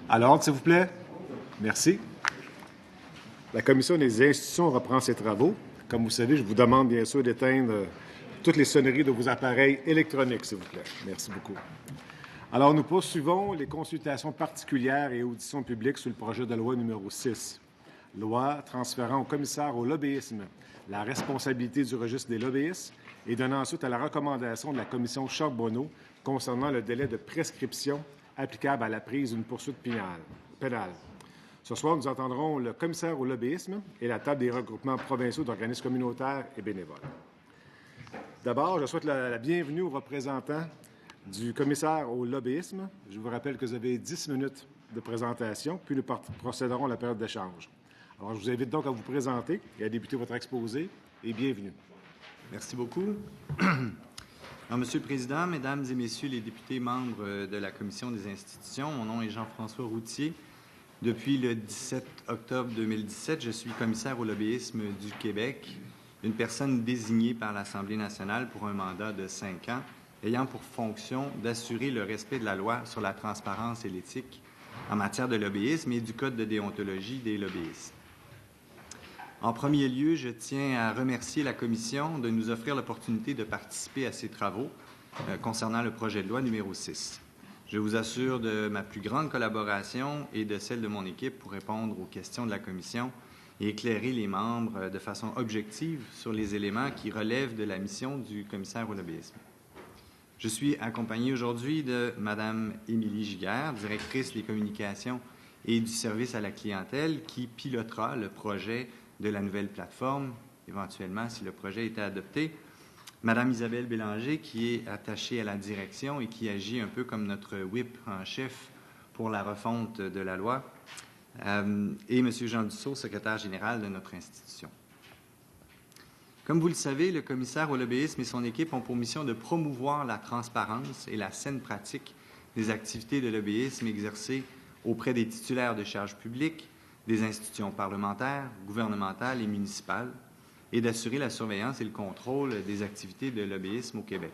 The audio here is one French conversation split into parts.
À l'ordre, s'il vous plaît. Merci. La Commission des institutions reprend ses travaux. Comme vous savez, je vous demande bien sûr d'éteindre toutes les sonneries de vos appareils électroniques, s'il vous plaît. Merci beaucoup. Alors, nous poursuivons les consultations particulières et auditions publiques sur le projet de loi numéro 6. Loi transférant au commissaire au lobbyisme la responsabilité du registre des lobbyistes et donnant suite à la recommandation de la commission Charbonneau concernant le délai de prescription applicable à la prise d'une poursuite pénale. Ce soir, nous entendrons le commissaire au lobbyisme et la table des regroupements provinciaux d'organismes communautaires et bénévoles. D'abord, je souhaite la bienvenue aux représentants du commissaire au lobbyisme. Je vous rappelle que vous avez 10 minutes de présentation, puis nous procéderons à la période d'échange. Alors, je vous invite donc à vous présenter et à débuter votre exposé, et bienvenue. Merci beaucoup. Alors, Monsieur le Président, Mesdames et Messieurs les députés membres de la Commission des institutions, mon nom est Jean-François Routier. Depuis le 17 octobre 2017, je suis commissaire au lobbyisme du Québec, une personne désignée par l'Assemblée nationale pour un mandat de 5 ans, ayant pour fonction d'assurer le respect de la loi sur la transparence et l'éthique en matière de lobbyisme et du Code de déontologie des lobbyistes. En premier lieu, je tiens à remercier la Commission de nous offrir l'opportunité de participer à ces travaux concernant le projet de loi numéro 6. Je vous assure de ma plus grande collaboration et de celle de mon équipe pour répondre aux questions de la Commission et éclairer les membres de façon objective sur les éléments qui relèvent de la mission du commissaire au lobbyisme. Je suis accompagné aujourd'hui de Mme Émilie Giguère, directrice des communications et du service à la clientèle, qui pilotera le projet de la nouvelle plateforme, éventuellement, si le projet était adopté. Mme Isabelle Bélanger, qui est attachée à la direction et qui agit un peu comme notre whip en chef pour la refonte de la loi, et M. Jean Dussault, secrétaire général de notre institution. Comme vous le savez, le commissaire au lobbyisme et son équipe ont pour mission de promouvoir la transparence et la saine pratique des activités de lobbyisme exercées auprès des titulaires de charges publiques, des institutions parlementaires, gouvernementales et municipales, et d'assurer la surveillance et le contrôle des activités de lobbyisme au Québec.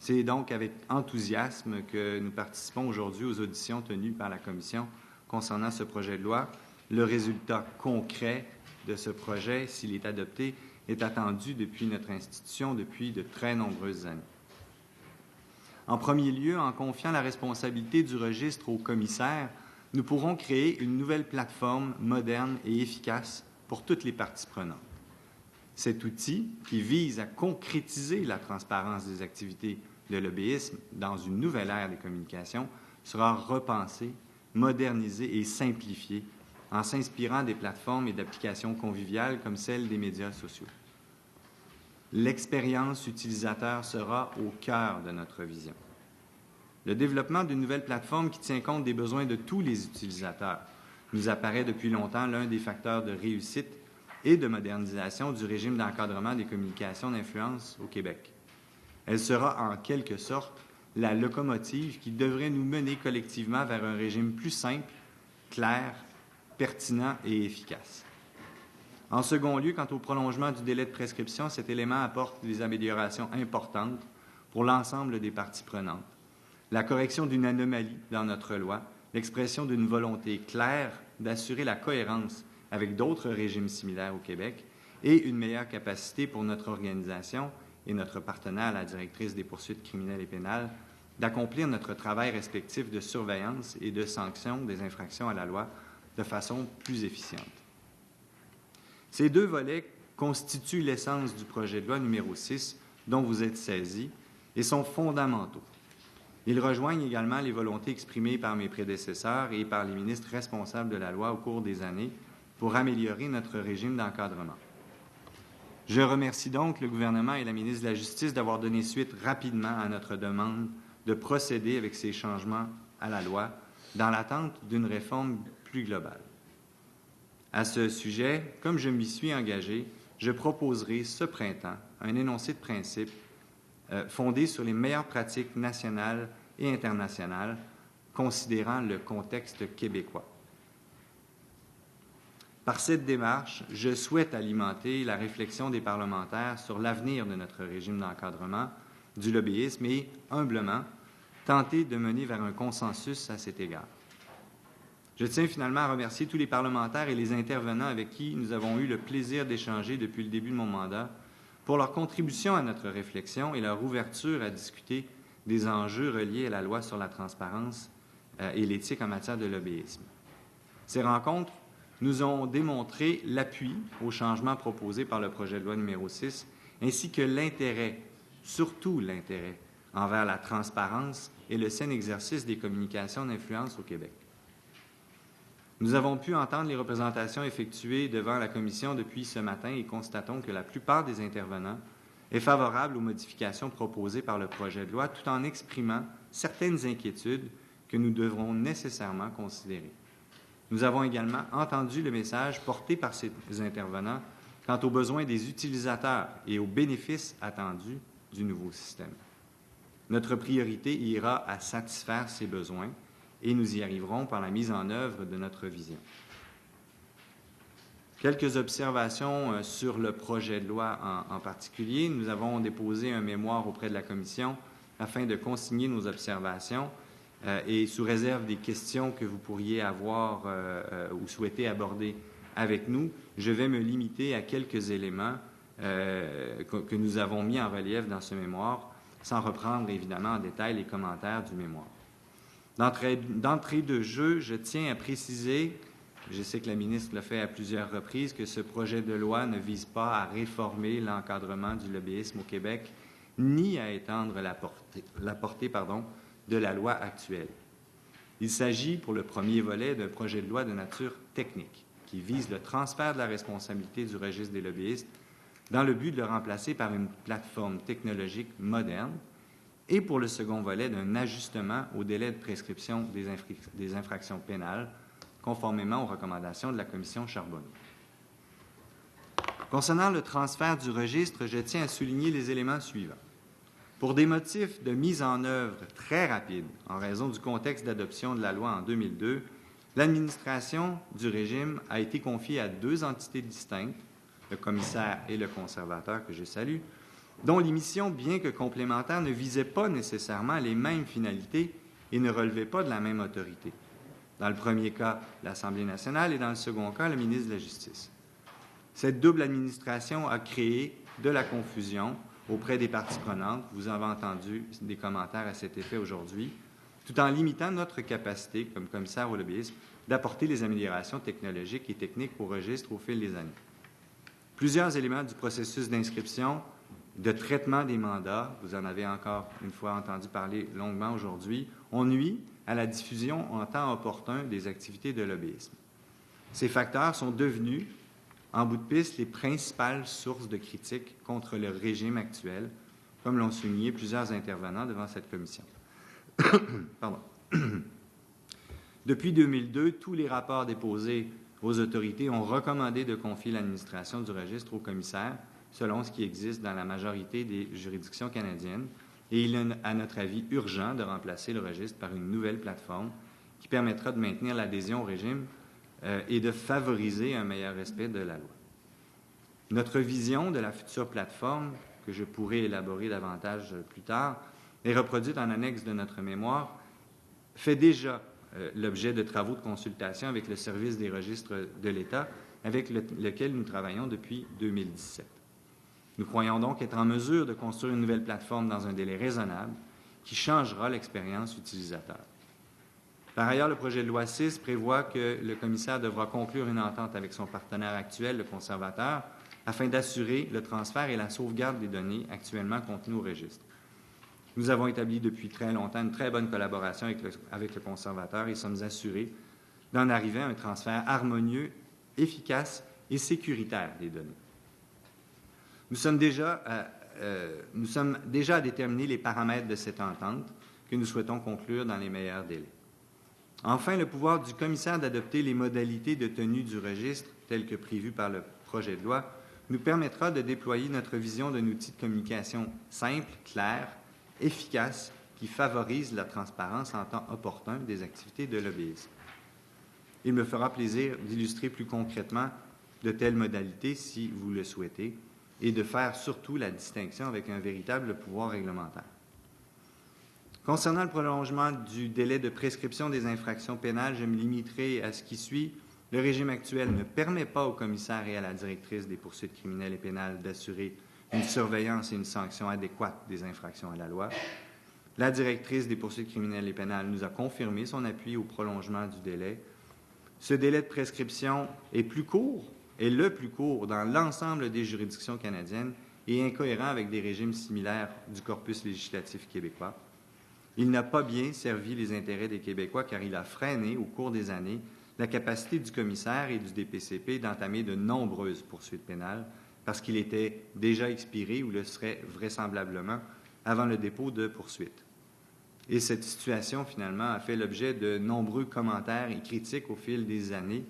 C'est donc avec enthousiasme que nous participons aujourd'hui aux auditions tenues par la Commission concernant ce projet de loi. Le résultat concret de ce projet, s'il est adopté, est attendu depuis notre institution depuis de très nombreuses années. En premier lieu, en confiant la responsabilité du registre au commissaire, nous pourrons créer une nouvelle plateforme moderne et efficace pour toutes les parties prenantes. Cet outil, qui vise à concrétiser la transparence des activités de lobbyisme dans une nouvelle ère des communications, sera repensé, modernisé et simplifié en s'inspirant des plateformes et d'applications conviviales comme celles des médias sociaux. L'expérience utilisateur sera au cœur de notre vision. Le développement d'une nouvelle plateforme qui tient compte des besoins de tous les utilisateurs nous apparaît depuis longtemps l'un des facteurs de réussite et de modernisation du régime d'encadrement des communications d'influence au Québec. Elle sera en quelque sorte la locomotive qui devrait nous mener collectivement vers un régime plus simple, clair, pertinent et efficace. En second lieu, quant au prolongement du délai de prescription, cet élément apporte des améliorations importantes pour l'ensemble des parties prenantes. La correction d'une anomalie dans notre loi, l'expression d'une volonté claire d'assurer la cohérence avec d'autres régimes similaires au Québec et une meilleure capacité pour notre organisation et notre partenaire, la directrice des poursuites criminelles et pénales, d'accomplir notre travail respectif de surveillance et de sanction des infractions à la loi de façon plus efficiente. Ces deux volets constituent l'essence du projet de loi numéro 6 dont vous êtes saisis et sont fondamentaux. Ils rejoignent également les volontés exprimées par mes prédécesseurs et par les ministres responsables de la loi au cours des années pour améliorer notre régime d'encadrement. Je remercie donc le gouvernement et la ministre de la Justice d'avoir donné suite rapidement à notre demande de procéder avec ces changements à la loi dans l'attente d'une réforme plus globale. À ce sujet, comme je m'y suis engagé, je proposerai ce printemps un énoncé de principe fondé sur les meilleures pratiques nationales et internationales, considérant le contexte québécois. Par cette démarche, je souhaite alimenter la réflexion des parlementaires sur l'avenir de notre régime d'encadrement du lobbyisme et, humblement, tenter de mener vers un consensus à cet égard. Je tiens finalement à remercier tous les parlementaires et les intervenants avec qui nous avons eu le plaisir d'échanger depuis le début de mon mandat pour leur contribution à notre réflexion et leur ouverture à discuter des enjeux reliés à la loi sur la transparence et l'éthique en matière de lobbyisme. Ces rencontres nous ont démontré l'appui aux changements proposés par le projet de loi numéro 6, ainsi que l'intérêt, surtout l'intérêt, envers la transparence et le sain exercice des communications d'influence au Québec. Nous avons pu entendre les représentations effectuées devant la Commission depuis ce matin et constatons que la plupart des intervenants est favorable aux modifications proposées par le projet de loi, tout en exprimant certaines inquiétudes que nous devrons nécessairement considérer. Nous avons également entendu le message porté par ces intervenants quant aux besoins des utilisateurs et aux bénéfices attendus du nouveau système. Notre priorité ira à satisfaire ces besoins et nous y arriverons par la mise en œuvre de notre vision. Quelques observations sur le projet de loi en particulier. Nous avons déposé un mémoire auprès de la Commission afin de consigner nos observations et sous réserve des questions que vous pourriez avoir ou souhaiter aborder avec nous, je vais me limiter à quelques éléments que nous avons mis en relief dans ce mémoire, sans reprendre évidemment en détail les commentaires du mémoire. D'entrée de jeu, je tiens à préciser, je sais que la ministre l'a fait à plusieurs reprises, que ce projet de loi ne vise pas à réformer l'encadrement du lobbyisme au Québec, ni à étendre la portée de la loi actuelle. Il s'agit, pour le premier volet, d'un projet de loi de nature technique qui vise le transfert de la responsabilité du registre des lobbyistes dans le but de le remplacer par une plateforme technologique moderne et pour le second volet d'un ajustement au délai de prescription des infractions pénales conformément aux recommandations de la Commission Charbonneau. Concernant le transfert du registre, je tiens à souligner les éléments suivants. Pour des motifs de mise en œuvre très rapides, en raison du contexte d'adoption de la loi en 2002, l'administration du régime a été confiée à deux entités distinctes, le commissaire et le conservateur que je salue, dont les missions, bien que complémentaires, ne visaient pas nécessairement les mêmes finalités et ne relevaient pas de la même autorité. Dans le premier cas, l'Assemblée nationale et dans le second cas, le ministre de la Justice. Cette double administration a créé de la confusion auprès des parties prenantes. Vous avez entendu des commentaires à cet effet aujourd'hui, tout en limitant notre capacité, comme commissaire au lobbyisme, d'apporter les améliorations technologiques et techniques au registre au fil des années. Plusieurs éléments du processus d'inscription, de traitement des mandats, vous en avez encore une fois entendu parler longuement aujourd'hui, ont nui à la diffusion en temps opportun des activités de lobbyisme. Ces facteurs sont devenus, en bout de piste, les principales sources de critiques contre le régime actuel, comme l'ont souligné plusieurs intervenants devant cette commission. Pardon. Depuis 2002, tous les rapports déposés aux autorités ont recommandé de confier l'administration du registre au commissaire, selon ce qui existe dans la majorité des juridictions canadiennes, et il est, à notre avis, urgent de remplacer le registre par une nouvelle plateforme qui permettra de maintenir l'adhésion au régime et de favoriser un meilleur respect de la loi. Notre vision de la future plateforme, que je pourrai élaborer davantage plus tard, est reproduite en annexe de notre mémoire, fait déjà l'objet de travaux de consultation avec le service des registres de l'État, avec lequel nous travaillons depuis 2017. Nous croyons donc être en mesure de construire une nouvelle plateforme dans un délai raisonnable qui changera l'expérience utilisateur. Par ailleurs, le projet de loi 6 prévoit que le commissaire devra conclure une entente avec son partenaire actuel, le conservateur, afin d'assurer le transfert et la sauvegarde des données actuellement contenues au registre. Nous avons établi depuis très longtemps une très bonne collaboration avec le conservateur et sommes assurés d'en arriver à un transfert harmonieux, efficace et sécuritaire des données. Nous sommes déjà à déterminer les paramètres de cette entente que nous souhaitons conclure dans les meilleurs délais. Enfin, le pouvoir du commissaire d'adopter les modalités de tenue du registre, telles que prévues par le projet de loi, nous permettra de déployer notre vision d'un outil de communication simple, clair, efficace, qui favorise la transparence en temps opportun des activités de lobbyisme. Il me fera plaisir d'illustrer plus concrètement de telles modalités, si vous le souhaitez, et de faire surtout la distinction avec un véritable pouvoir réglementaire. Concernant le prolongement du délai de prescription des infractions pénales, je me limiterai à ce qui suit. Le régime actuel ne permet pas au commissaire et à la directrice des poursuites criminelles et pénales d'assurer une surveillance et une sanction adéquate des infractions à la loi. La directrice des poursuites criminelles et pénales nous a confirmé son appui au prolongement du délai. Ce délai de prescription est plus court, est le plus court dans l'ensemble des juridictions canadiennes et incohérent avec des régimes similaires du corpus législatif québécois. Il n'a pas bien servi les intérêts des Québécois car il a freiné au cours des années la capacité du commissaire et du DPCP d'entamer de nombreuses poursuites pénales parce qu'il était déjà expiré ou le serait vraisemblablement avant le dépôt de poursuites. Et cette situation, finalement, a fait l'objet de nombreux commentaires et critiques au fil des années.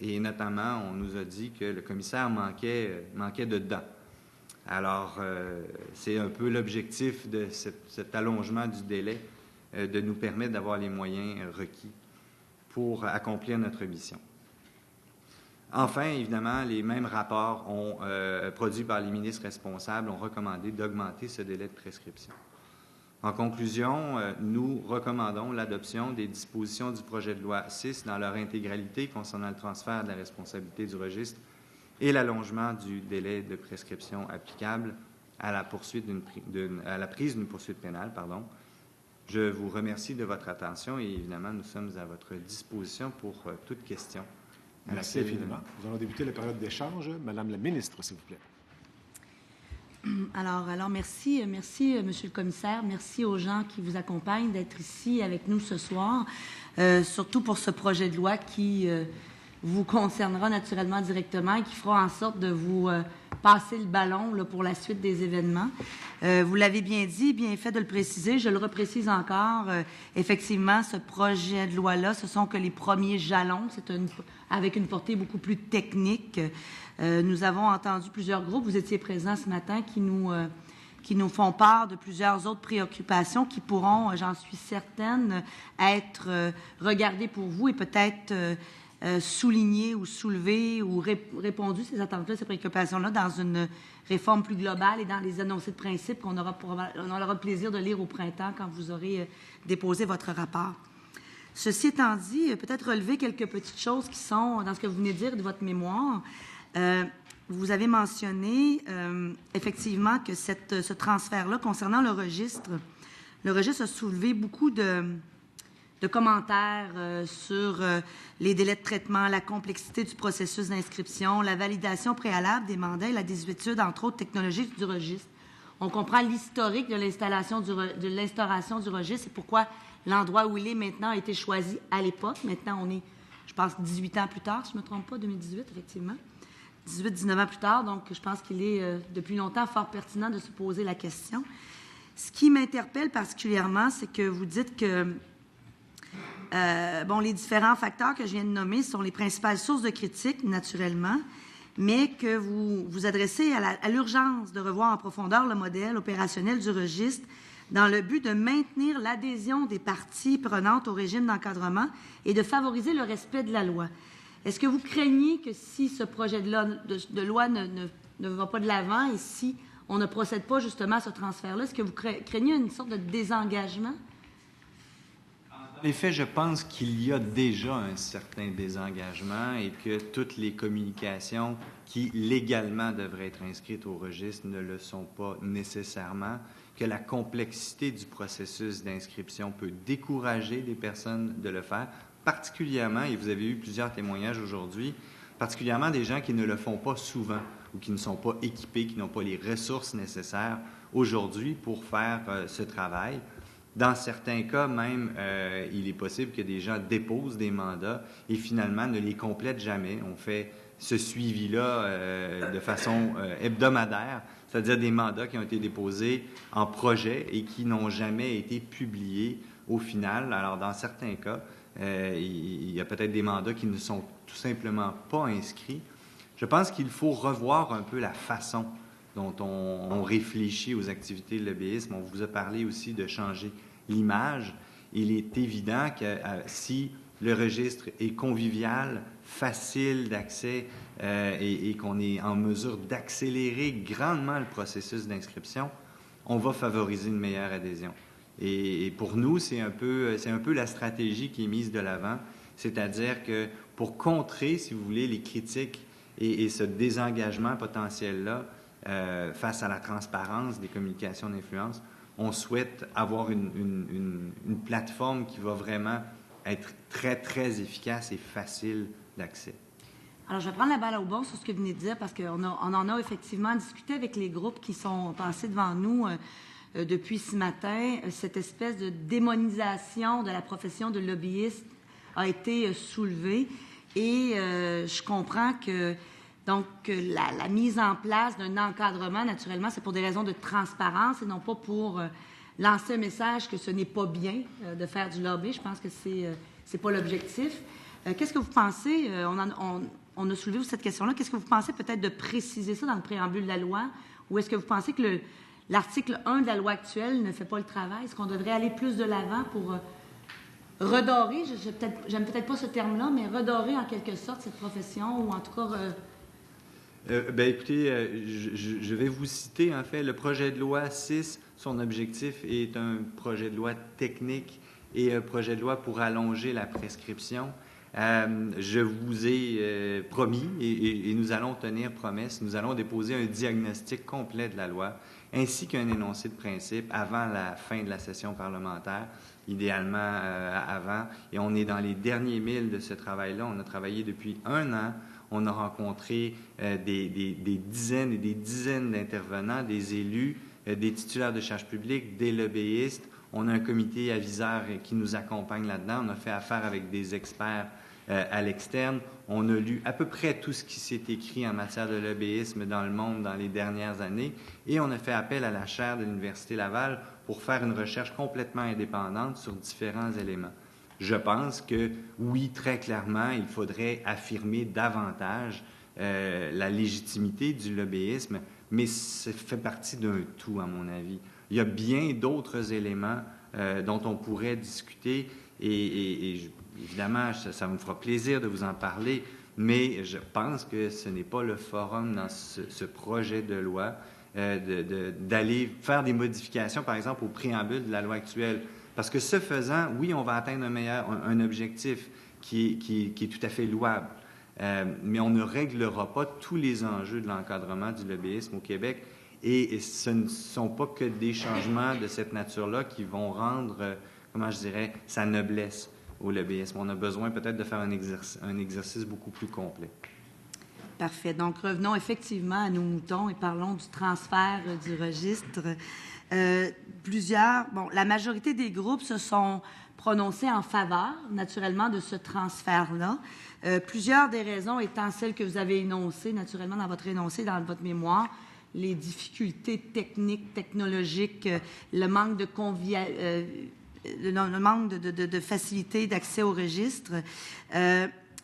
Et notamment, on nous a dit que le commissaire manquait de dents. Alors, c'est un peu l'objectif de cet allongement du délai, de nous permettre d'avoir les moyens requis pour accomplir notre mission. Enfin, évidemment, les mêmes rapports produits par les ministres responsables ont recommandé d'augmenter ce délai de prescription. En conclusion, nous recommandons l'adoption des dispositions du projet de loi 6 dans leur intégralité concernant le transfert de la responsabilité du registre et l'allongement du délai de prescription applicable à la prise d'une poursuite pénale. Je vous remercie de votre attention et évidemment, nous sommes à votre disposition pour toute question. Merci infiniment. Nous allons débuter la période d'échange. Madame la ministre, s'il vous plaît. Alors merci, Monsieur le Commissaire. Merci aux gens qui vous accompagnent d'être ici avec nous ce soir, surtout pour ce projet de loi qui vous concernera naturellement directement et qui fera en sorte de vous passer le ballon là, pour la suite des événements. Vous l'avez bien dit, bien fait de le préciser. Je le reprécise encore. Effectivement, ce projet de loi-là, ce sont que les premiers jalons. C'est avec une portée beaucoup plus technique. Nous avons entendu plusieurs groupes. Vous étiez présents ce matin qui nous font part de plusieurs autres préoccupations qui pourront, j'en suis certaine, être regardées pour vous et peut-être soulignées ou soulevées ou répondues, ces attentes-là, ces préoccupations-là, dans une réforme plus globale et dans les énoncés de principe qu'on aura le plaisir de lire au printemps quand vous aurez déposé votre rapport. Ceci étant dit, peut-être relever quelques petites choses qui sont dans ce que vous venez de dire de votre mémoire. Vous avez mentionné effectivement que ce transfert-là, concernant le registre a soulevé beaucoup de commentaires sur les délais de traitement, la complexité du processus d'inscription, la validation préalable des mandats et la désuétude, entre autres, technologiques du registre. On comprend l'historique de l'instauration du registre et pourquoi l'endroit où il est maintenant a été choisi à l'époque. Maintenant, on est, je pense, 18 ans plus tard, si je ne me trompe pas, 2018, effectivement. 18-19 ans plus tard, donc je pense qu'il est depuis longtemps fort pertinent de se poser la question. Ce qui m'interpelle particulièrement, c'est que vous dites que les différents facteurs que je viens de nommer sont les principales sources de critiques, naturellement, mais que vous vous adressez à l'urgence de revoir en profondeur le modèle opérationnel du registre dans le but de maintenir l'adhésion des parties prenantes au régime d'encadrement et de favoriser le respect de la loi. Est-ce que vous craignez que si ce projet de loi ne va pas de l'avant et si on ne procède pas justement à ce transfert-là, est-ce que vous craignez une sorte de désengagement? En effet, je pense qu'il y a déjà un certain désengagement et que toutes les communications qui légalement devraient être inscrites au registre ne le sont pas nécessairement, que la complexité du processus d'inscription peut décourager les personnes de le faire, particulièrement, et vous avez eu plusieurs témoignages aujourd'hui, particulièrement des gens qui ne le font pas souvent ou qui ne sont pas équipés, qui n'ont pas les ressources nécessaires aujourd'hui pour faire ce travail. Dans certains cas, même, il est possible que des gens déposent des mandats et finalement ne les complètent jamais. On fait ce suivi-là de façon hebdomadaire, c'est-à-dire des mandats qui ont été déposés en projet et qui n'ont jamais été publiés au final. Alors, dans certains cas, il y a peut-être des mandats qui ne sont tout simplement pas inscrits. Je pense qu'il faut revoir un peu la façon dont on réfléchit aux activités de lobbyisme. On vous a parlé aussi de changer l'image. Il est évident que si le registre est convivial, facile d'accès et qu'on est en mesure d'accélérer grandement le processus d'inscription, on va favoriser une meilleure adhésion. Et pour nous, c'est un peu la stratégie qui est mise de l'avant, c'est-à-dire que pour contrer, si vous voulez, les critiques et ce désengagement potentiel-là face à la transparence des communications d'influence, on souhaite avoir une plateforme qui va vraiment être très, très efficace et facile d'accès. Alors, je vais prendre la balle au bon sur ce que vous venez de dire parce qu'on en a effectivement discuté avec les groupes qui sont passés devant nous depuis ce matin. Cette espèce de démonisation de la profession de lobbyiste a été soulevée et je comprends que donc la mise en place d'un encadrement, naturellement, c'est pour des raisons de transparence et non pas pour lancer un message que ce n'est pas bien de faire du lobby. Je pense que c'est pas l'objectif. Qu'est-ce que vous pensez? On a soulevé cette question-là. Qu'est-ce que vous pensez peut-être de préciser ça dans le préambule de la loi? Ou est-ce que vous pensez que l'article 1 de la loi actuelle ne fait pas le travail? Est-ce qu'on devrait aller plus de l'avant pour redorer, j'aime peut-être pas ce terme-là, mais redorer en quelque sorte cette profession ou en tout cas... Écoutez, je vais vous citer, en fait, le projet de loi 6, son objectif est un projet de loi technique et un projet de loi pour allonger la prescription. Je vous ai promis, et nous allons tenir promesse, nous allons déposer un diagnostic complet de la loi, ainsi qu'un énoncé de principe avant la fin de la session parlementaire, idéalement avant. Et on est dans les derniers milles de ce travail-là. On a travaillé depuis 1 an. On a rencontré des dizaines et des dizaines d'intervenants, des élus, des titulaires de charges publiques, des lobbyistes. On a un comité aviseur qui nous accompagne là-dedans. On a fait affaire avec des experts à l'externe. On a lu à peu près tout ce qui s'est écrit en matière de lobbyisme dans le monde dans les dernières années. Et on a fait appel à la chaire de l'Université Laval pour faire une recherche complètement indépendante sur différents éléments. Je pense que, oui, très clairement, il faudrait affirmer davantage la légitimité du lobbyisme, mais ça fait partie d'un tout, à mon avis. Il y a bien d'autres éléments dont on pourrait discuter et évidemment, ça me fera plaisir de vous en parler, mais je pense que ce n'est pas le forum dans ce projet de loi d'aller faire des modifications, par exemple, au préambule de la loi actuelle. Parce que ce faisant, oui, on va atteindre un objectif qui est tout à fait louable, mais on ne réglera pas tous les enjeux de l'encadrement du lobbyisme au Québec. Et ce ne sont pas que des changements de cette nature-là qui vont rendre, comment je dirais, sa noblesse au lobbyisme. On a besoin peut-être de faire un exercice beaucoup plus complet. Parfait. Donc, revenons effectivement à nos moutons et parlons du transfert du registre. La majorité des groupes se sont prononcés en faveur, naturellement, de ce transfert-là. Plusieurs des raisons étant celles que vous avez énoncées, naturellement, dans votre énoncé, dans votre mémoire, les difficultés techniques, technologiques, le manque de facilité d'accès au registre.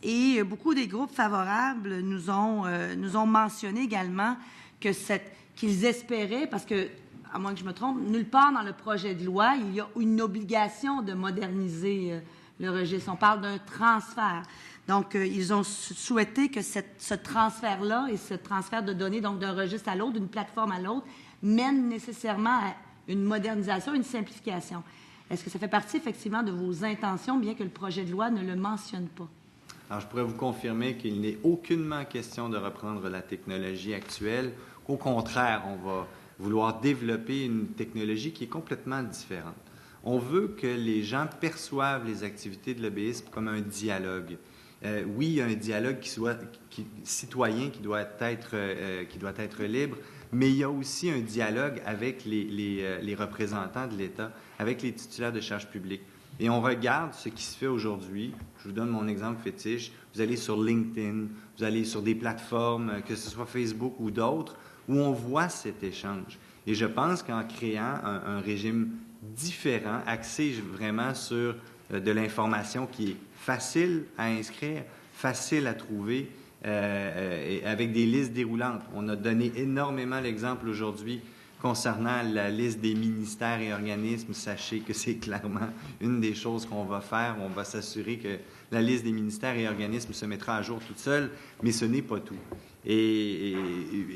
Et beaucoup des groupes favorables nous ont mentionné également qu'ils espéraient, parce que, à moins que je me trompe, nulle part dans le projet de loi, il y a une obligation de moderniser le registre. On parle d'un transfert. Donc, ils ont souhaité que ce transfert-là et ce transfert de données, donc d'un registre à l'autre, d'une plateforme à l'autre, mène nécessairement à une modernisation, une simplification. Est-ce que ça fait partie, effectivement, de vos intentions, bien que le projet de loi ne le mentionne pas? Alors, je pourrais vous confirmer qu'il n'est aucunement question de reprendre la technologie actuelle. Au contraire, on va vouloir développer une technologie qui est complètement différente. On veut que les gens perçoivent les activités de lobbyisme comme un dialogue. Oui, il y a un dialogue citoyen qui doit être libre, mais il y a aussi un dialogue avec les représentants de l'État, avec les titulaires de charges publiques. Et on regarde ce qui se fait aujourd'hui. Je vous donne mon exemple fétiche. Vous allez sur LinkedIn, vous allez sur des plateformes, que ce soit Facebook ou d'autres, où on voit cet échange. Et je pense qu'en créant un régime différent, axé vraiment sur de l'information qui est facile à inscrire, facile à trouver, et avec des listes déroulantes. On a donné énormément l'exemple aujourd'hui concernant la liste des ministères et organismes. Sachez que c'est clairement une des choses qu'on va faire. On va s'assurer que la liste des ministères et organismes se mettra à jour toute seule, mais ce n'est pas tout. Et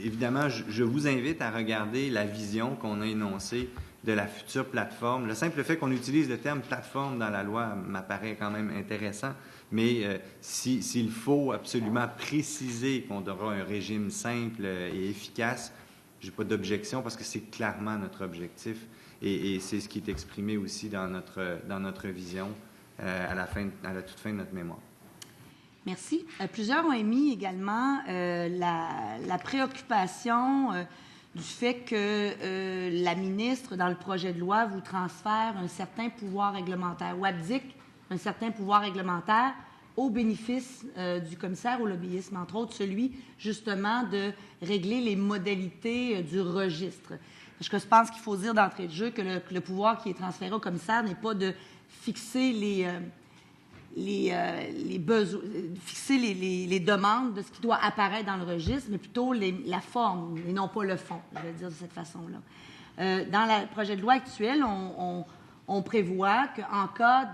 évidemment, je vous invite à regarder la vision qu'on a énoncée de la future plateforme. Le simple fait qu'on utilise le terme plateforme dans la loi m'apparaît quand même intéressant, mais s'il faut absolument préciser qu'on aura un régime simple et efficace, je n'ai pas d'objection parce que c'est clairement notre objectif et c'est ce qui est exprimé aussi dans notre vision à la toute fin de notre mémoire. Merci. Plusieurs ont émis également la préoccupation du fait que la ministre, dans le projet de loi, vous transfère un certain pouvoir réglementaire ou abdique un certain pouvoir réglementaire au bénéfice du commissaire au lobbyisme, entre autres celui, justement, de régler les modalités du registre. Parce que je pense qu'il faut dire d'entrée de jeu que le pouvoir qui est transféré au commissaire n'est pas de fixer les besoins, fixer les demandes de ce qui doit apparaître dans le registre, mais plutôt la forme et non pas le fond, je vais dire de cette façon-là. Dans le projet de loi actuel, on prévoit qu'en cas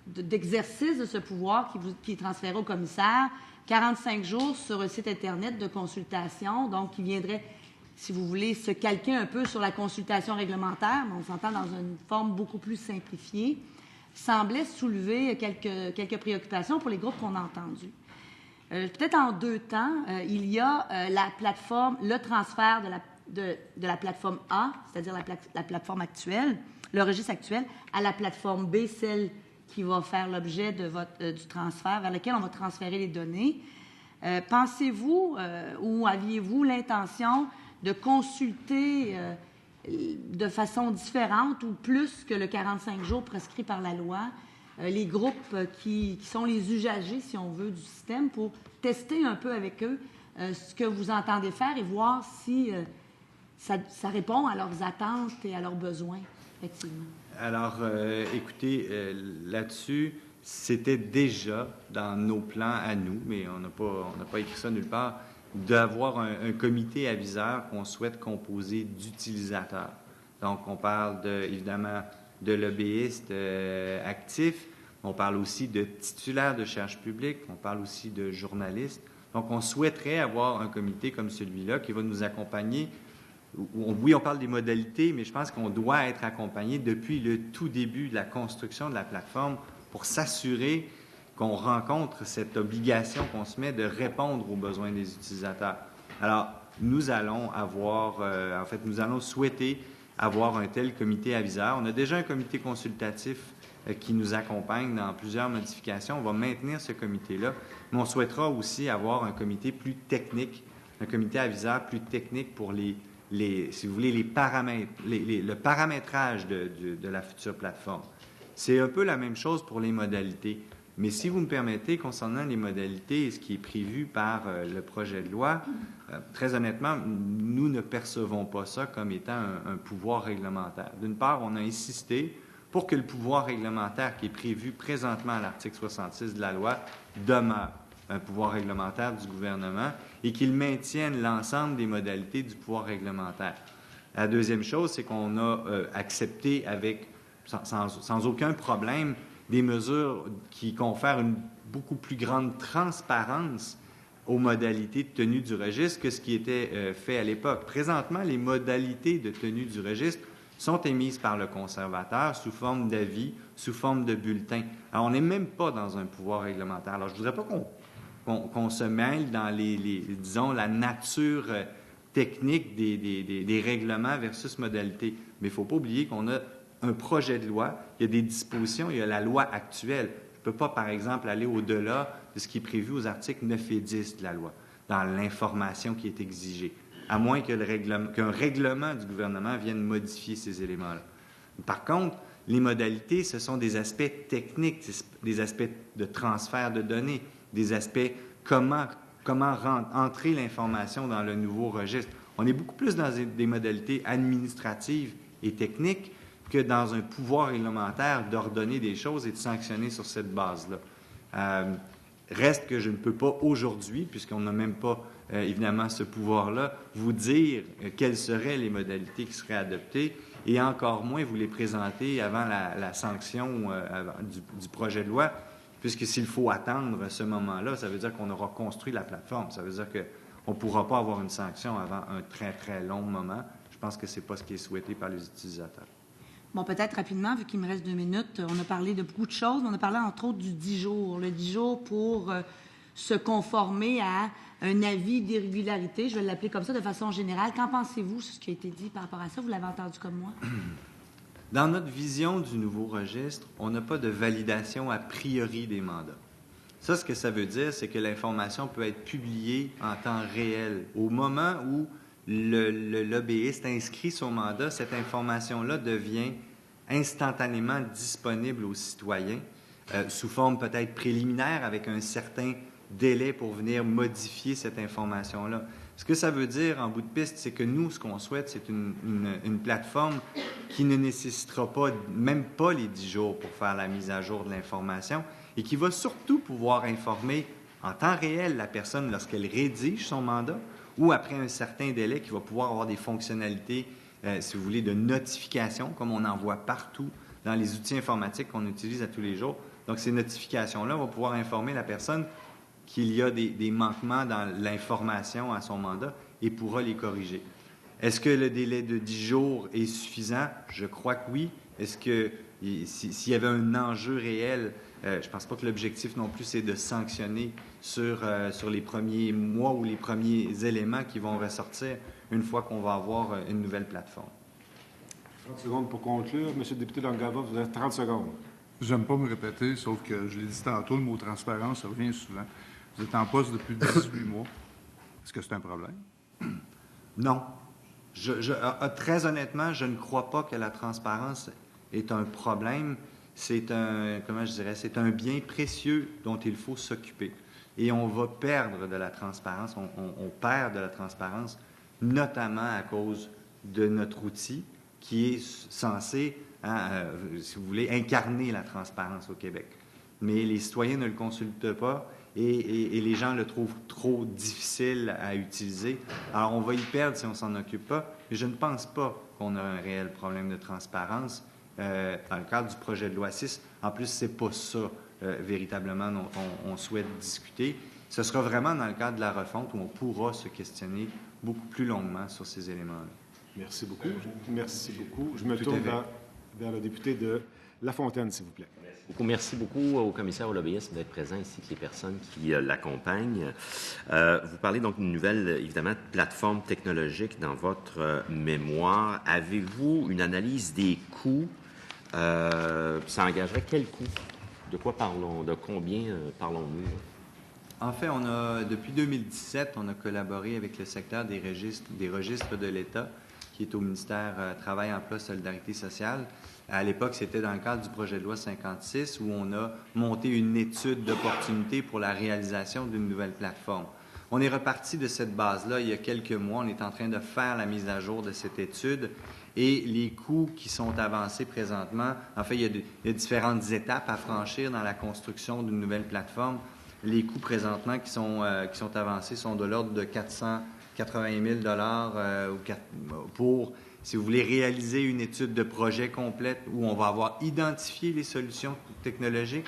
d'exercice de ce pouvoir qui est transféré au commissaire, 45 jours sur un site Internet de consultation, donc qui viendrait, si vous voulez, se calquer un peu sur la consultation réglementaire, mais on s'entend dans une forme beaucoup plus simplifiée, semblait soulever quelques préoccupations pour les groupes qu'on a entendus. Peut-être en deux temps, il y a le transfert de la plateforme A, c'est-à-dire la plateforme actuelle, le registre actuel, à la plateforme B, celle qui va faire l'objet du transfert, vers laquelle on va transférer les données. Pensez-vous ou aviez-vous l'intention de consulter de façon différente ou plus que le 45 jours prescrit par la loi, les groupes qui sont les usagers, si on veut, du système pour tester un peu avec eux ce que vous entendez faire et voir si ça répond à leurs attentes et à leurs besoins, effectivement. Alors, écoutez, là-dessus, c'était déjà dans nos plans à nous, mais on n'a pas écrit ça nulle part, d'avoir un comité aviseur qu'on souhaite composer d'utilisateurs. Donc, on parle évidemment de lobbyistes actifs, on parle aussi de titulaires de charges publiques, on parle aussi de journalistes. Donc, on souhaiterait avoir un comité comme celui-là qui va nous accompagner. Oui, on parle des modalités, mais je pense qu'on doit être accompagné depuis le tout début de la construction de la plateforme pour s'assurer qu'on rencontre cette obligation qu'on se met de répondre aux besoins des utilisateurs. Alors, nous allons souhaiter avoir un tel comité aviseur. On a déjà un comité consultatif qui nous accompagne dans plusieurs modifications. On va maintenir ce comité-là, mais on souhaitera aussi avoir un comité plus technique, un comité aviseur plus technique pour si vous voulez, les paramètres, le paramétrage de la future plateforme. C'est un peu la même chose pour les modalités. Mais si vous me permettez, concernant les modalités et ce qui est prévu par le projet de loi, très honnêtement, nous ne percevons pas ça comme étant un pouvoir réglementaire. D'une part, on a insisté pour que le pouvoir réglementaire qui est prévu présentement à l'article 66 de la loi demeure un pouvoir réglementaire du gouvernement et qu'il maintienne l'ensemble des modalités du pouvoir réglementaire. La deuxième chose, c'est qu'on a accepté sans aucun problème des mesures qui confèrent une beaucoup plus grande transparence aux modalités de tenue du registre que ce qui était fait à l'époque. Présentement, les modalités de tenue du registre sont émises par le conservateur sous forme d'avis, sous forme de bulletin. Alors, on n'est même pas dans un pouvoir réglementaire. Alors, je ne voudrais pas qu'on se mêle dans disons, la nature technique des règlements versus modalités. Mais il ne faut pas oublier qu'on a un projet de loi, il y a des dispositions, il y a la loi actuelle. Je ne peux pas, par exemple, aller au-delà de ce qui est prévu aux articles 9 et 10 de la loi, dans l'information qui est exigée, à moins qu'un règlement du gouvernement vienne modifier ces éléments-là. Par contre, les modalités, ce sont des aspects techniques, des aspects de transfert de données, des aspects comment entrer l'information dans le nouveau registre. On est beaucoup plus dans des modalités administratives et techniques que dans un pouvoir réglementaire d'ordonner des choses et de sanctionner sur cette base-là. Reste que je ne peux pas aujourd'hui, puisqu'on n'a même pas évidemment ce pouvoir-là, vous dire quelles seraient les modalités qui seraient adoptées et encore moins vous les présenter avant la sanction du projet de loi, puisque s'il faut attendre ce moment-là, ça veut dire qu'on aura construit la plateforme. Ça veut dire qu'on ne pourra pas avoir une sanction avant un très, très long moment. Je pense que ce n'est pas ce qui est souhaité par les utilisateurs. Bon, peut-être rapidement, vu qu'il me reste 2 minutes, on a parlé de beaucoup de choses. On a parlé entre autres du 10 jours. Le 10 jours pour se conformer à un avis d'irrégularité, je vais l'appeler comme ça de façon générale. Qu'en pensez-vous sur ce qui a été dit par rapport à ça? Vous l'avez entendu comme moi? Dans notre vision du nouveau registre, on n'a pas de validation a priori des mandats. Ça, ce que ça veut dire, c'est que l'information peut être publiée en temps réel. Au moment où le lobbyiste inscrit son mandat, cette information-là devient instantanément disponible aux citoyens, sous forme peut-être préliminaire, avec un certain délai pour venir modifier cette information-là. Ce que ça veut dire, en bout de piste, c'est que nous, ce qu'on souhaite, c'est une plateforme qui ne nécessitera pas, même pas les 10 jours pour faire la mise à jour de l'information et qui va surtout pouvoir informer en temps réel la personne lorsqu'elle rédige son mandat ou après un certain délai, qui va pouvoir avoir des fonctionnalités, si vous voulez, de notification, comme on en voit partout dans les outils informatiques qu'on utilise à tous les jours. Donc, ces notifications-là vont pouvoir informer la personne qu'il y a des manquements dans l'information à son mandat et pourra les corriger. Est-ce que le délai de 10 jours est suffisant? Je crois que oui. Est-ce que s'il y avait un enjeu réel, je ne pense pas que l'objectif non plus, c'est de sanctionner sur les premiers mois ou les premiers éléments qui vont ressortir une fois qu'on va avoir une nouvelle plateforme. 30 secondes pour conclure. Monsieur le député Langava, vous avez 30 secondes. J'aime pas me répéter, sauf que je l'ai dit tantôt, le mot transparence, ça revient souvent. Vous êtes en poste depuis 18 mois. Est-ce que c'est un problème? Non. Très honnêtement, je ne crois pas que la transparence est un problème. C'est c'est un bien précieux dont il faut s'occuper. Et on va perdre de la transparence, on perd de la transparence, notamment à cause de notre outil qui est censé, si vous voulez, incarner la transparence au Québec. Mais les citoyens ne le consultent pas et les gens le trouvent trop difficile à utiliser. Alors, on va y perdre si on ne s'en occupe pas. Mais je ne pense pas qu'on a un réel problème de transparence dans le cadre du projet de loi 6. En plus, ce n'est pas ça véritablement dont on souhaite discuter. Ce sera vraiment dans le cadre de la refonte où on pourra se questionner beaucoup plus longuement sur ces éléments-là. Merci beaucoup. Merci beaucoup. Je me tourne vers le député de Lafontaine, s'il vous plaît. Merci beaucoup au commissaire au lobbyisme d'être présent ici, que les personnes qui l'accompagnent. Vous parlez donc d'une nouvelle, évidemment, plateforme technologique dans votre mémoire. Avez-vous une analyse des coûts? Ça engagerait quel coût? De quoi parlons? De combien parlons-nous? En fait, depuis 2017, on a collaboré avec le secteur des registres de l'État, qui est au ministère Travail, Emploi, Solidarité sociale. À l'époque, c'était dans le cadre du projet de loi 56 où on a monté une étude d'opportunité pour la réalisation d'une nouvelle plateforme. On est reparti de cette base-là il y a quelques mois. On est en train de faire la mise à jour de cette étude et les coûts qui sont avancés présentement, en fait, il y a différentes étapes à franchir dans la construction d'une nouvelle plateforme. Les coûts présentement qui sont avancés sont de l'ordre de 480 000 pour, si vous voulez, réaliser une étude de projet complète où on va avoir identifié les solutions technologiques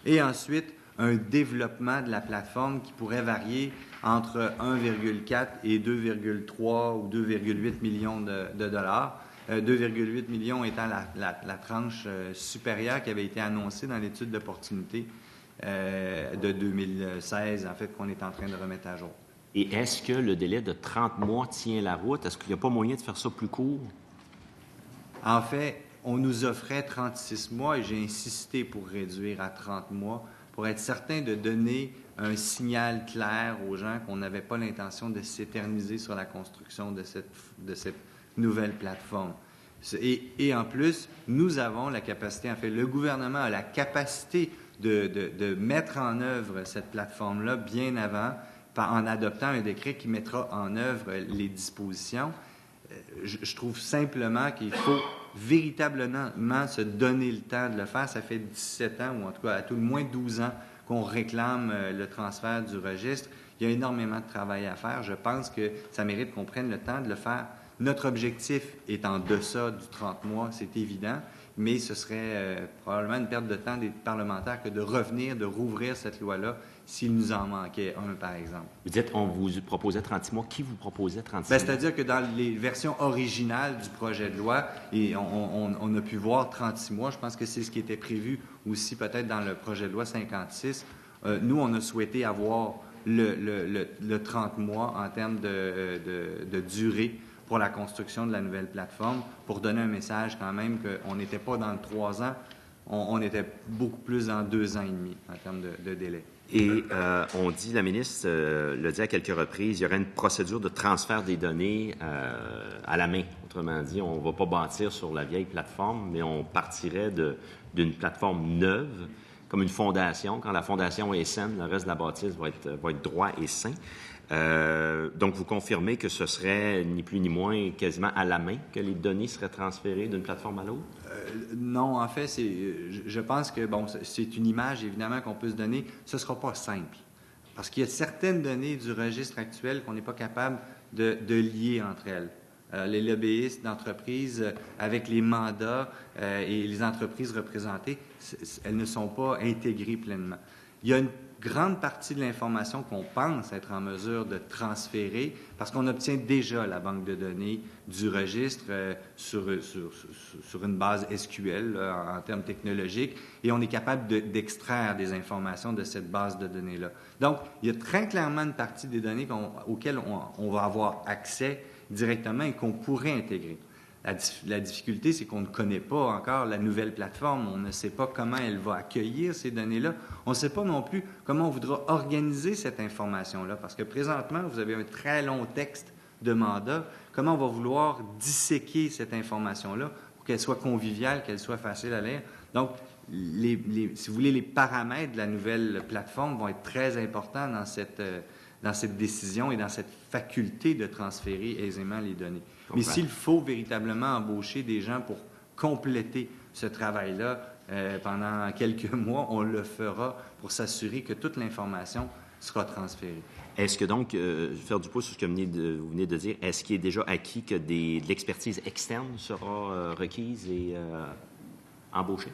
et ensuite un développement de la plateforme qui pourrait varier entre 1,4 et 2,3 ou 2,8 millions de dollars. 2,8 millions étant la tranche supérieure qui avait été annoncée dans l'étude d'opportunité de 2016, en fait, qu'on est en train de remettre à jour. Et est-ce que le délai de 30 mois tient la route? Est-ce qu'il n'y a pas moyen de faire ça plus court? En fait, on nous offrait 36 mois et j'ai insisté pour réduire à 30 mois pour être certain de donner un signal clair aux gens qu'on n'avait pas l'intention de s'éterniser sur la construction de cette nouvelle plateforme. Et en plus, nous avons la capacité, en fait, le gouvernement a la capacité de mettre en œuvre cette plateforme-là bien avant, en adoptant un décret qui mettra en œuvre les dispositions. Je trouve simplement qu'il faut véritablement se donner le temps de le faire. Ça fait 17 ans, ou en tout cas à tout le moins 12 ans, qu'on réclame le transfert du registre. Il y a énormément de travail à faire. Je pense que ça mérite qu'on prenne le temps de le faire Notre objectif est en deçà du 30 mois, c'est évident, mais ce serait probablement une perte de temps des parlementaires que de revenir, de rouvrir cette loi-là s'il nous en manquait un, par exemple. Vous dites, on vous proposait 36 mois. Qui vous proposait 36 Bien, mois? c'est-à-dire que dans les versions originales du projet de loi, et on a pu voir 36 mois. Je pense que c'est ce qui était prévu aussi peut-être dans le projet de loi 56. Nous, on a souhaité avoir le 30 mois en termes de durée pour la construction de la nouvelle plateforme, pour donner un message quand même qu'on n'était pas dans le 3 ans, on était beaucoup plus dans 2 ans et demi en termes de délai. Et on dit, la ministre l'a dit à quelques reprises, il y aurait une procédure de transfert des données à la main. Autrement dit, on ne va pas bâtir sur la vieille plateforme, mais on partirait d'une plateforme neuve, comme une fondation. Quand la fondation est saine, le reste de la bâtisse va être droit et sain. Donc, vous confirmez que ce serait ni plus ni moins quasiment à la main que les données seraient transférées d'une plateforme à l'autre? Non, en fait, je pense que, bon, c'est une image, évidemment, qu'on peut se donner. Ce ne sera pas simple. Parce qu'il y a certaines données du registre actuel qu'on n'est pas capable de lier entre elles. Les lobbyistes d'entreprises, avec les mandats et les entreprises représentées, elles ne sont pas intégrées pleinement. Il y a une grande partie de l'information qu'on pense être en mesure de transférer parce qu'on obtient déjà la banque de données du registre sur une base SQL en termes technologiques et on est capable d'extraire des informations de cette base de données-là. Donc, il y a très clairement une partie des données auxquelles on va avoir accès directement et qu'on pourrait intégrer. La difficulté, c'est qu'on ne connaît pas encore la nouvelle plateforme. On ne sait pas comment elle va accueillir ces données-là. On ne sait pas non plus comment on voudra organiser cette information-là. Parce que présentement, vous avez un très long texte de mandat. Comment on va vouloir disséquer cette information-là pour qu'elle soit conviviale, qu'elle soit facile à lire. Donc, si vous voulez, les paramètres de la nouvelle plateforme vont être très importants dans cette décision et dans cette faculté de transférer aisément les données. Mais s'il faut véritablement embaucher des gens pour compléter ce travail-là pendant quelques mois, on le fera pour s'assurer que toute l'information sera transférée. Est-ce que donc, faire du pouce sur ce que vous venez de dire, est-ce qu'il est déjà acquis que de l'expertise externe sera requise et embauchée?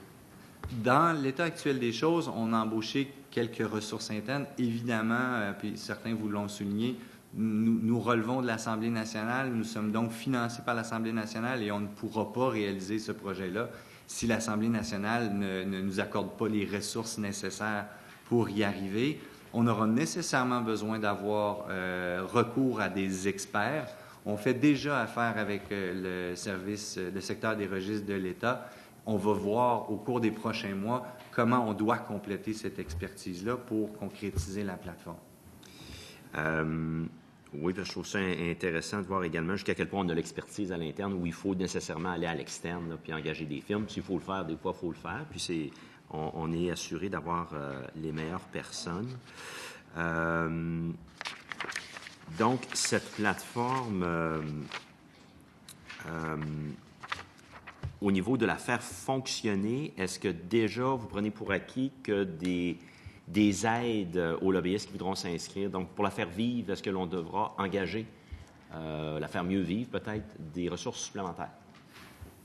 Dans l'état actuel des choses, on a embauché quelques ressources internes. Évidemment, puis certains vous l'ont souligné, nous relevons de l'Assemblée nationale. Nous sommes donc financés par l'Assemblée nationale et on ne pourra pas réaliser ce projet-là si l'Assemblée nationale ne nous accorde pas les ressources nécessaires pour y arriver. On aura nécessairement besoin d'avoir recours à des experts. On fait déjà affaire avec le secteur des registres de l'État. On va voir au cours des prochains mois comment on doit compléter cette expertise-là pour concrétiser la plateforme. Oui, parce que je trouve ça intéressant de voir également jusqu'à quel point on a l'expertise à l'interne où il faut nécessairement aller à l'externe là, puis engager des firmes. S'il faut le faire, des fois, il faut le faire. Puis on est assuré d'avoir les meilleures personnes. Donc, cette plateforme, au niveau de la faire fonctionner, est-ce que déjà vous prenez pour acquis que des aides aux lobbyistes qui voudront s'inscrire, donc pour la faire vivre, est-ce que l'on devra engager, la faire mieux vivre peut-être, des ressources supplémentaires?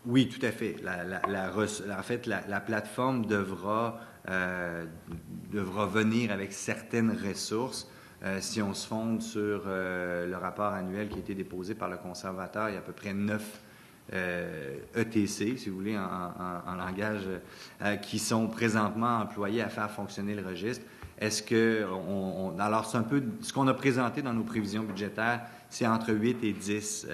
Oui, tout à fait. En fait, la plateforme devra venir avec certaines ressources. Si on se fonde sur le rapport annuel qui a été déposé par le conservateur, il y a à peu près 9 ETC, si vous voulez, en langage, qui sont présentement employés à faire fonctionner le registre. Est-ce que alors, c'est un peu ce qu'on a présenté dans nos prévisions budgétaires, c'est entre 8 et 10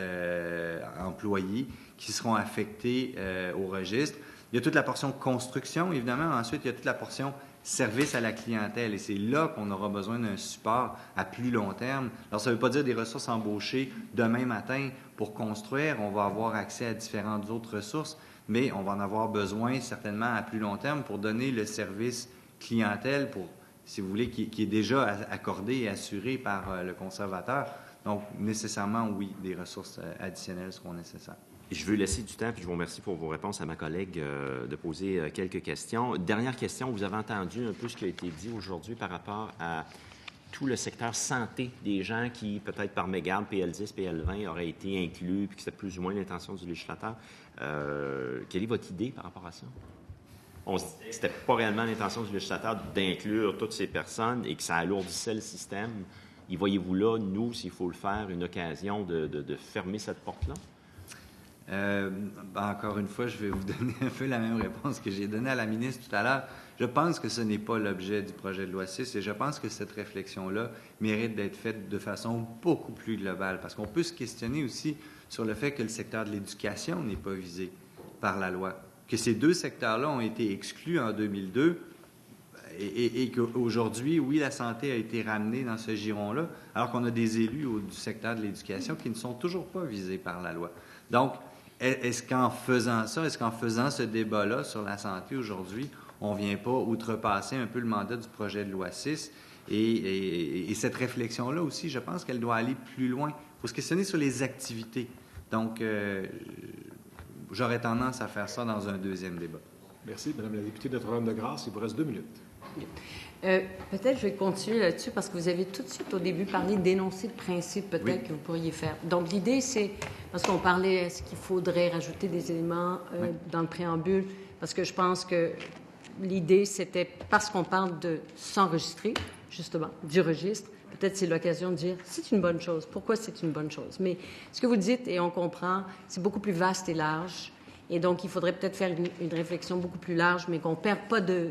employés qui seront affectés au registre. Il y a toute la portion construction, évidemment. Ensuite, il y a toute la portion service à la clientèle. Et c'est là qu'on aura besoin d'un support à plus long terme. Alors, ça ne veut pas dire des ressources embauchées demain matin pour construire. On va avoir accès à différentes autres ressources, mais on va en avoir besoin certainement à plus long terme pour donner le service clientèle, pour, si vous voulez, qui est déjà accordé et assuré par le conservateur. Donc, nécessairement, oui, des ressources additionnelles seront nécessaires. Je veux laisser du temps, puis je vous remercie pour vos réponses à ma collègue de poser quelques questions. Dernière question, vous avez entendu un peu ce qui a été dit aujourd'hui par rapport à tout le secteur santé des gens qui, peut-être par mégarde, PL10, PL20, auraient été inclus, puis que c'était plus ou moins l'intention du législateur. Quelle est votre idée par rapport à ça? On se disait que c'était pas réellement l'intention du législateur d'inclure toutes ces personnes et que ça alourdissait le système. Y voyez-vous là, nous, s'il faut le faire, une occasion de fermer cette porte-là? Encore une fois, je vais vous donner un peu la même réponse que j'ai donnée à la ministre tout à l'heure. Je pense que ce n'est pas l'objet du projet de loi 6 et je pense que cette réflexion-là mérite d'être faite de façon beaucoup plus globale parce qu'on peut se questionner aussi sur le fait que le secteur de l'éducation n'est pas visé par la loi, que ces deux secteurs-là ont été exclus en 2002 et qu'aujourd'hui, oui, la santé a été ramenée dans ce giron-là, alors qu'on a des élus du secteur de l'éducation qui ne sont toujours pas visés par la loi. Donc, est-ce qu'en faisant ça, est-ce qu'en faisant ce débat-là sur la santé aujourd'hui, on ne vient pas outrepasser un peu le mandat du projet de loi 6? Et cette réflexion-là aussi, je pense qu'elle doit aller plus loin. Il faut se questionner sur les activités. Donc, j'aurais tendance à faire ça dans un deuxième débat. Merci. Madame la députée de Notre-Dame-de-Grâce, il vous reste 2 minutes. Peut-être je vais continuer là-dessus parce que vous avez tout de suite au début parlé d'énoncés de principe peut-être que vous pourriez faire. Donc l'idée c'est, parce qu'on parlait, est-ce qu'il faudrait rajouter des éléments dans le préambule, parce que je pense que l'idée c'était, parce qu'on parle de s'enregistrer, justement, du registre, peut-être c'est l'occasion de dire c'est une bonne chose, pourquoi c'est une bonne chose. Mais ce que vous dites, et on comprend, c'est beaucoup plus vaste et large. Et donc, il faudrait peut-être faire une réflexion beaucoup plus large, mais qu'on ne perde pas de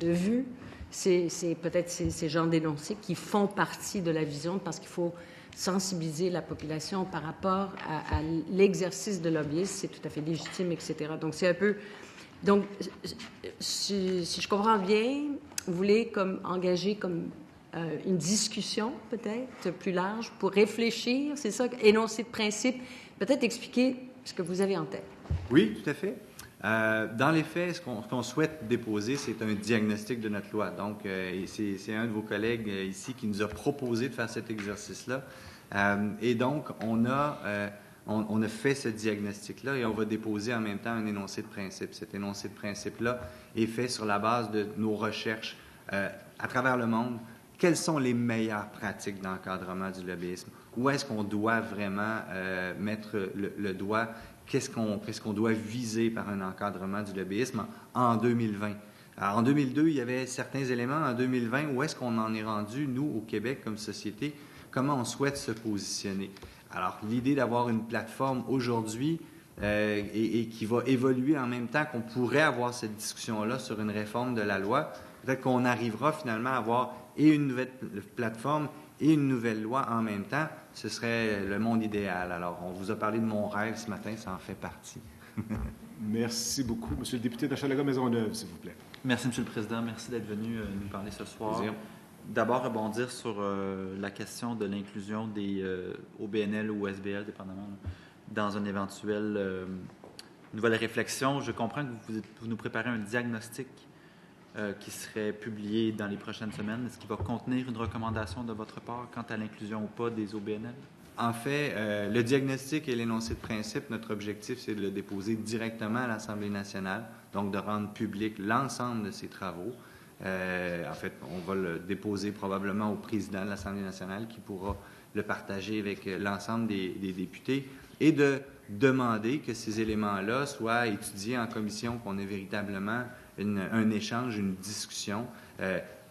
vue. C'est peut-être ces genres d'énoncés qui font partie de la vision parce qu'il faut sensibiliser la population par rapport à l'exercice de lobbyisme. C'est tout à fait légitime, etc. Donc, c'est un peu... Donc, si je comprends bien, vous voulez comme engager comme une discussion peut-être plus large pour réfléchir, c'est ça, énoncer de principe, peut-être expliquer ce que vous avez en tête. Oui, tout à fait. Dans les faits, ce qu'on souhaite déposer, c'est un diagnostic de notre loi. Donc, c'est un de vos collègues ici qui nous a proposé de faire cet exercice-là. Et donc, on a fait ce diagnostic-là et on va déposer en même temps un énoncé de principe. Cet énoncé de principe-là est fait sur la base de nos recherches à travers le monde. Quelles sont les meilleures pratiques d'encadrement du lobbyisme? Où est-ce qu'on doit vraiment mettre le doigt? Qu'est-ce qu'on doit viser par un encadrement du lobbyisme en 2020? Alors, en 2002, il y avait certains éléments. En 2020, où est-ce qu'on en est rendu, nous, au Québec, comme société? Comment on souhaite se positionner? Alors, l'idée d'avoir une plateforme aujourd'hui et qui va évoluer en même temps qu'on pourrait avoir cette discussion-là sur une réforme de la loi, peut-être qu'on arrivera finalement à avoir et une nouvelle plateforme et une nouvelle loi en même temps, ce serait le monde idéal. Alors, on vous a parlé de mon rêve ce matin, ça en fait partie. Merci beaucoup. Monsieur le député d'Hochelaga-Maisonneuve, s'il vous plaît. Merci, Monsieur le Président. Merci d'être venu nous parler ce soir. Plaisir. D'abord, rebondir sur la question de l'inclusion des OBNL ou SBL, dépendamment, dans une éventuelle nouvelle réflexion. Je comprends que vous nous préparez un diagnostic qui serait publié dans les prochaines semaines. Est-ce qu'il va contenir une recommandation de votre part quant à l'inclusion ou pas des OBNL? En fait, le diagnostic et l'énoncé de principe, notre objectif, c'est de le déposer directement à l'Assemblée nationale, donc de rendre public l'ensemble de ces travaux. En fait, on va le déposer probablement au président de l'Assemblée nationale qui pourra le partager avec l'ensemble des députés et de demander que ces éléments-là soient étudiés en commission, qu'on ait véritablement un échange, une discussion.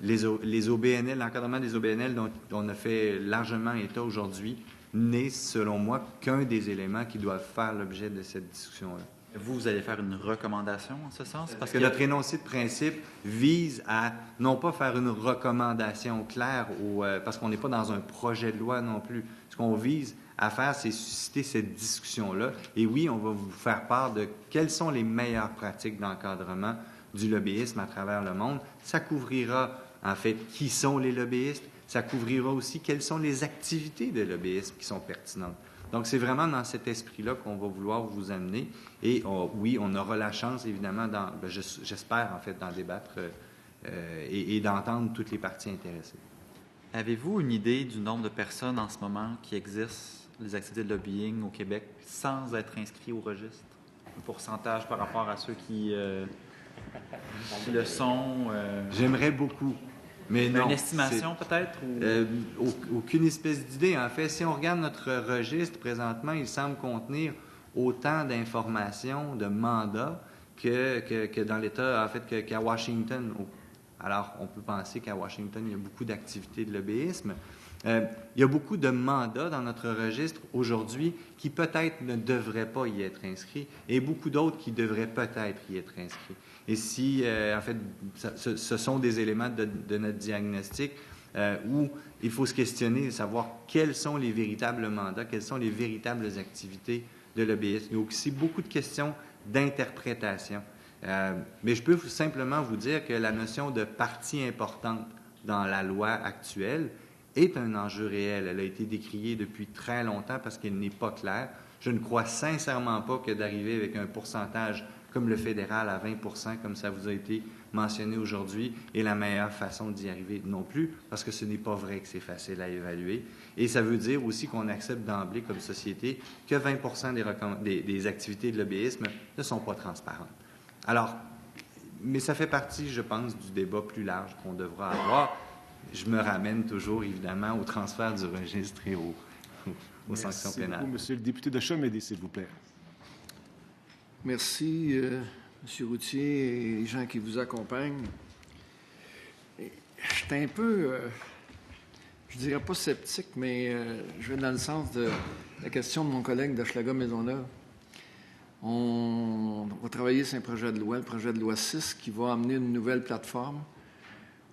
Les OBNL, l'encadrement des OBNL dont on a fait largement état aujourd'hui, n'est, selon moi, qu'un des éléments qui doivent faire l'objet de cette discussion-là. Vous allez faire une recommandation en ce sens? Parce que notre énoncé de principe vise à non pas faire une recommandation claire, parce qu'on n'est pas dans un projet de loi non plus. Ce qu'on vise à faire, c'est susciter cette discussion-là. Et oui, on va vous faire part de quelles sont les meilleures pratiques d'encadrement du lobbyisme à travers le monde. Ça couvrira, en fait, qui sont les lobbyistes. Ça couvrira aussi quelles sont les activités de lobbyisme qui sont pertinentes. Donc, c'est vraiment dans cet esprit-là qu'on va vouloir vous amener. Et oui, on aura la chance, évidemment, j'espère, en fait, d'en débattre et d'entendre toutes les parties intéressées. Avez-vous une idée du nombre de personnes en ce moment qui exercent les activités de lobbying au Québec sans être inscrits au registre? Un pourcentage par rapport à ceux qui le sont? J'aimerais beaucoup. Mais non, Une estimation peut-être? aucune espèce d'idée. En fait, si on regarde notre registre présentement, il semble contenir autant d'informations, de mandats que dans l'État, en fait, qu'à Washington. Alors, on peut penser qu'à Washington, il y a beaucoup d'activités de lobbyisme. Il y a beaucoup de mandats dans notre registre aujourd'hui qui peut-être ne devraient pas y être inscrits et beaucoup d'autres qui devraient peut-être y être inscrits. Et si, en fait, ce sont des éléments de notre diagnostic où il faut se questionner, savoir quels sont les véritables mandats, quelles sont les véritables activités de lobbyisme. Il y a aussi beaucoup de questions d'interprétation. Mais je peux simplement vous dire que la notion de partie importante dans la loi actuelle est un enjeu réel. Elle a été décriée depuis très longtemps parce qu'elle n'est pas claire. Je ne crois sincèrement pas que d'arriver avec un pourcentage comme le fédéral à 20 %, comme ça vous a été mentionné aujourd'hui, est la meilleure façon d'y arriver non plus, parce que ce n'est pas vrai que c'est facile à évaluer. Et ça veut dire aussi qu'on accepte d'emblée comme société que 20 % des activités de lobbyisme ne sont pas transparentes. Alors, mais ça fait partie, je pense, du débat plus large qu'on devra avoir. Je me ramène toujours, évidemment, au transfert du registre et aux sanctions pénales. Merci beaucoup, Monsieur le député de Chamédé, s'il vous plaît. Merci, M. Routier et les gens qui vous accompagnent. J'étais un peu, je dirais pas sceptique, mais je vais dans le sens de la question de mon collègue d'Hochelaga-Maisonneuve. On va travailler sur un projet de loi, le projet de loi 6, qui va amener une nouvelle plateforme.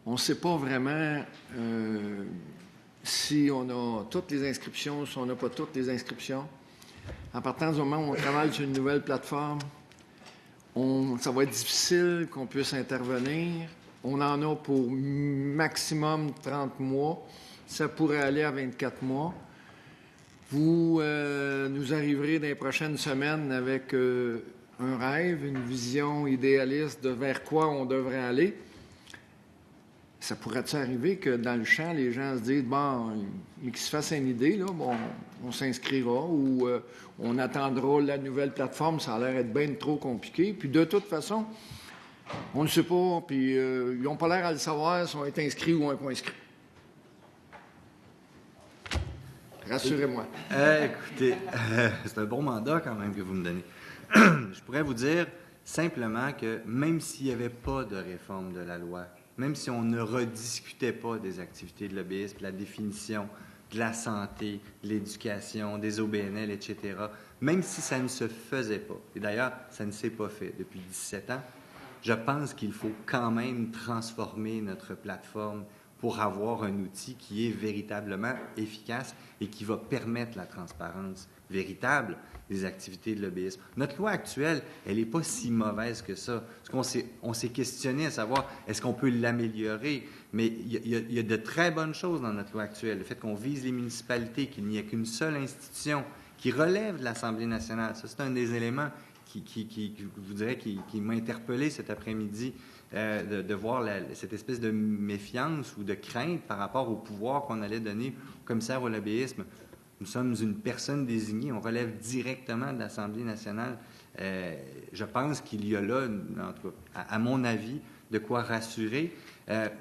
On ne sait pas vraiment si on a toutes les inscriptions, si on n'a pas toutes les inscriptions. En partant du moment où on travaille sur une nouvelle plateforme, ça va être difficile qu'on puisse intervenir. On en a pour maximum 30 mois. Ça pourrait aller à 24 mois. Vous nous arriverez dans les prochaines semaines avec un rêve, une vision idéaliste de vers quoi on devrait aller. Ça pourrait-il arriver que dans le champ, les gens se disent « Bon, mais qu'ils se fassent une idée, là, bon, on s'inscrira ou on attendra la nouvelle plateforme, ça a l'air d'être bien trop compliqué. » Puis de toute façon, on ne sait pas, puis ils n'ont pas l'air à le savoir si on est inscrit ou on n'est pas inscrit. Rassurez-moi. Écoutez, c'est un bon mandat quand même que vous me donnez. Je pourrais vous dire simplement que même s'il n'y avait pas de réforme de la loi, même si on ne rediscutait pas des activités de lobbyisme, de la définition, de la santé, de l'éducation, des OBNL, etc., même si ça ne se faisait pas, et d'ailleurs, ça ne s'est pas fait depuis 17 ans, je pense qu'il faut quand même transformer notre plateforme pour avoir un outil qui est véritablement efficace et qui va permettre la transparence véritable des activités de lobbyisme. Notre loi actuelle, elle n'est pas si mauvaise que ça. Parce qu'on s'est questionné à savoir, est-ce qu'on peut l'améliorer? Mais il y a de très bonnes choses dans notre loi actuelle. Le fait qu'on vise les municipalités, qu'il n'y ait qu'une seule institution qui relève de l'Assemblée nationale, ça, c'est un des éléments qui vous dirais, qui m'a interpellé cet après-midi, de voir cette espèce de méfiance ou de crainte par rapport au pouvoir qu'on allait donner au commissaire au lobbyisme. Nous sommes une personne désignée, on relève directement de l'Assemblée nationale. Je pense qu'il y a là, en tout cas, à mon avis, de quoi rassurer.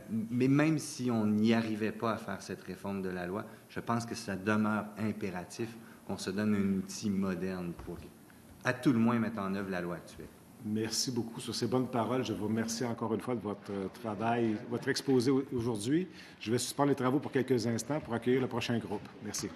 Mais même si on n'y arrivait pas à faire cette réforme de la loi, je pense que ça demeure impératif qu'on se donne un outil moderne pour, à tout le moins, mettre en œuvre la loi actuelle. Merci beaucoup sur ces bonnes paroles. Je vous remercie encore une fois de votre travail, votre exposé aujourd'hui. Je vais suspendre les travaux pour quelques instants pour accueillir le prochain groupe. Merci.